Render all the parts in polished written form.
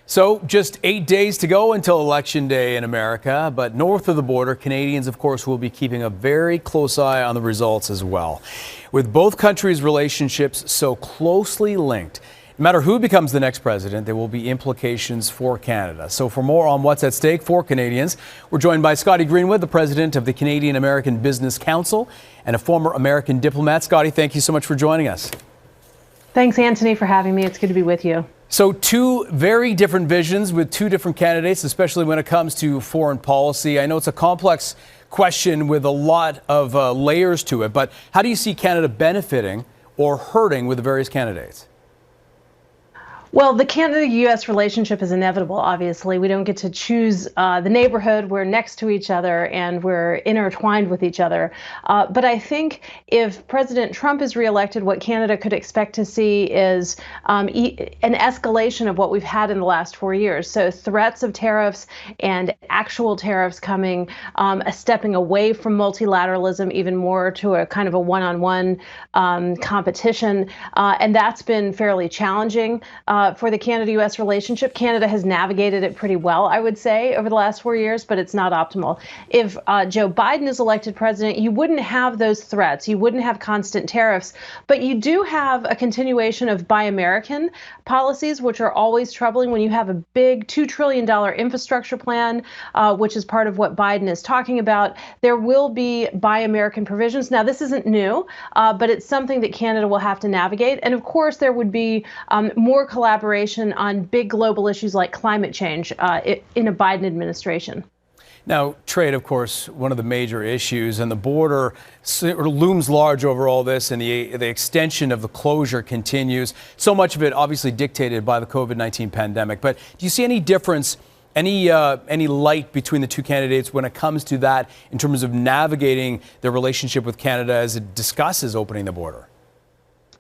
So just 8 days to go until Election Day in America, but north of the border, Canadians, of course, will be keeping a very close eye on the results as well. With both countries' relationships so closely linked, no matter who becomes the next president, there will be implications for Canada. So for more on what's at stake for Canadians, we're joined by Scotty Greenwood, the president of the Canadian American Business Council and a former American diplomat. Scotty, thank you so much for joining us. Thanks, Anthony, for having me. It's good to be with you. So two very different visions with two different candidates, especially when it comes to foreign policy. I know it's a complex question with a lot of layers to it, but how do you see Canada benefiting or hurting with the various candidates? Well, the Canada-U.S. relationship is inevitable, obviously. We don't get to choose the neighborhood. We're next to each other and we're intertwined with each other. But I think if President Trump is reelected, what Canada could expect to see is an escalation of what we've had in the last 4 years. So threats of tariffs and actual tariffs coming, a stepping away from multilateralism, even more to a kind of a one-on-one competition. And that's been fairly challenging. For the Canada-U.S. relationship. Canada has navigated it pretty well, I would say, over the last 4 years, but it's not optimal. If Joe Biden is elected president, you wouldn't have those threats. You wouldn't have constant tariffs, but you do have a continuation of Buy American policies, which are always troubling when you have a big $2 trillion infrastructure plan, which is part of what Biden is talking about. There will be Buy American provisions. Now, this isn't new, but it's something that Canada will have to navigate. And of course, there would be more collaboration on big global issues like climate change in a Biden administration. Now, trade, of course, one of the major issues, and the border looms large over all this, and the extension of the closure continues. So much of it obviously dictated by the COVID-19 pandemic. But do you see any difference, any light between the two candidates when it comes to that in terms of navigating their relationship with Canada as it discusses opening the border?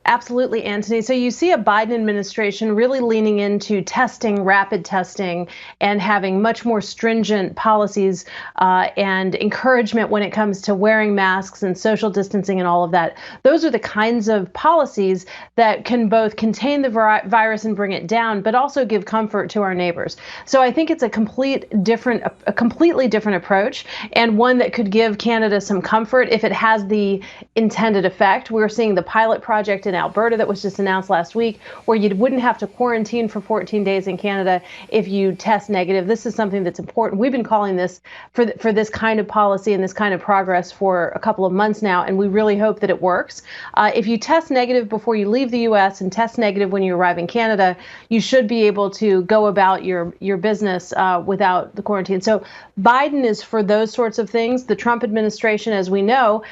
Absolutely, Anthony. So you see a Biden administration really leaning into testing, rapid testing, and having much more stringent policies and encouragement when it comes to wearing masks and social distancing and all of that. Those are the kinds of policies that can both contain the virus and bring it down, but also give comfort to our neighbors. So I think it's a completely different approach, and one that could give Canada some comfort if it has the intended effect. We're seeing the pilot project in Alberta that was just announced last week, where you wouldn't have to quarantine for 14 days in Canada if you test negative. This is something that's important. We've been calling this for this kind of policy and this kind of progress for a couple of months now, and we really hope that it works. If you test negative before you leave the U.S. and test negative when you arrive in Canada, you should be able to go about your business without the quarantine. So Biden is for those sorts of things. The Trump administration, as we know,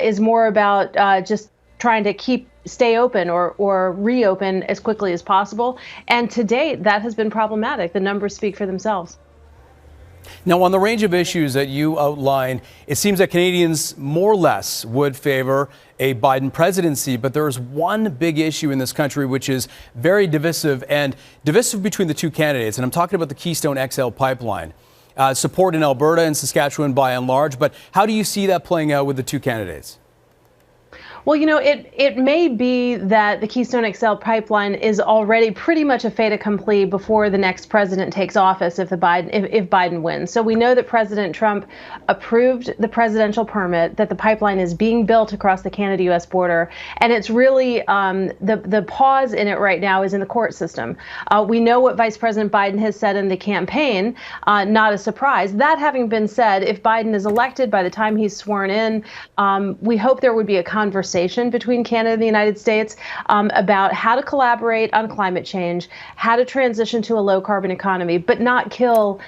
is more about just trying to stay open or reopen as quickly as possible. And to date, that has been problematic. The numbers speak for themselves. Now, on the range of issues that you outlined, it seems that Canadians more or less would favor a Biden presidency. But there is one big issue in this country which is very divisive between the two candidates. And I'm talking about the Keystone XL pipeline. Support in Alberta and Saskatchewan by and large. But how do you see that playing out with the two candidates? Well, you know, it may be that the Keystone XL pipeline is already pretty much a fait accompli before the next president takes office if Biden wins. So we know that President Trump approved the presidential permit, that the pipeline is being built across the Canada-U.S. border, and it's really the pause in it right now is in the court system. We know what Vice President Biden has said in the campaign, not a surprise. That having been said, if Biden is elected by the time he's sworn in, we hope there would be a conversation between Canada and the United States about how to collaborate on climate change, how to transition to a low carbon economy, but not kill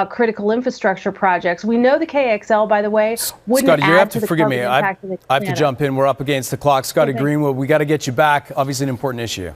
critical infrastructure projects. We know the KXL, by the way, wouldn't Scotty, you have add to the forgive me. carbon impact of I have to jump in. We're up against the clock. Scotty Okay. Greenwood, we got to get you back. Obviously an important issue.